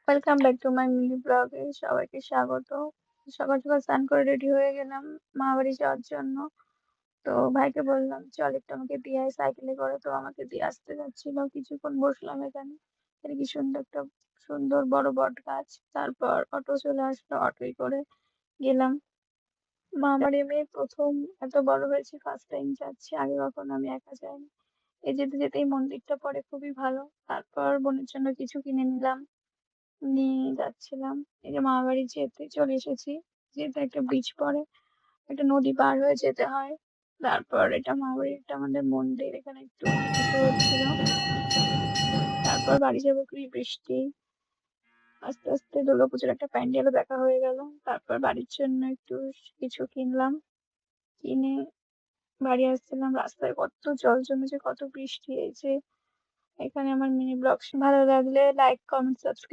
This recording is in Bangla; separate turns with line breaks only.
Welcome back to my mini ব্লগে সবাইকে স্বাগত। সকাল সকাল স্নান করে রেডি হয়ে গেলাম মামাবাড়ি যাওয়ার জন্য। তো ভাইকে বললাম চল একটু আমাকে দিয়ে আয় সাইকেলে করে, তো আমাকে দিয়ে আসতে যাচ্ছিল। কিছুক্ষণ বসলাম এখানে। এখানে কি সুন্দর একটা সুন্দর বড় বট গাছ। তারপর অটো চলে আসলো, অটোয় করে গেলাম। মামাবাড়ি আমি প্রথম এত বড় হয়েছি, ফার্স্ট টাইম যাচ্ছি, আগে কখনো আমি একা যাইনি। এই যেতে যেতেই মন্দিরটা পড়ে খুবই ভালো। তারপর বোনের জন্য কিছু কিনে নিলাম, নিয়ে যাচ্ছিলাম। এই যে মামাবাড়ি যেতে চলে এসেছি। যেতে একটা ব্রিজ পড়ে, একটা নদী পার হয়ে যেতে হয়। তারপর এটা মামাবাড়ি, একটা আমাদের মন্দির, এখানে একটু পুজো হচ্ছিল। তারপর বাড়ি যাবো, কি বৃষ্টি। আস্তে আস্তে দুর্গাপুজোর একটা প্যান্ডেলও দেখা হয়ে গেল। তারপর বাড়ির জন্য একটু কিছু কিনলাম, কিনে বাড়ি আসছিলাম। রাস্তায় কত জল জমেছে, কত বৃষ্টি। এই যে এখানে আমার মিনি ব্লগ। ভালো লাগলে লাইক, কমেন্ট, সাবস্ক্রাইব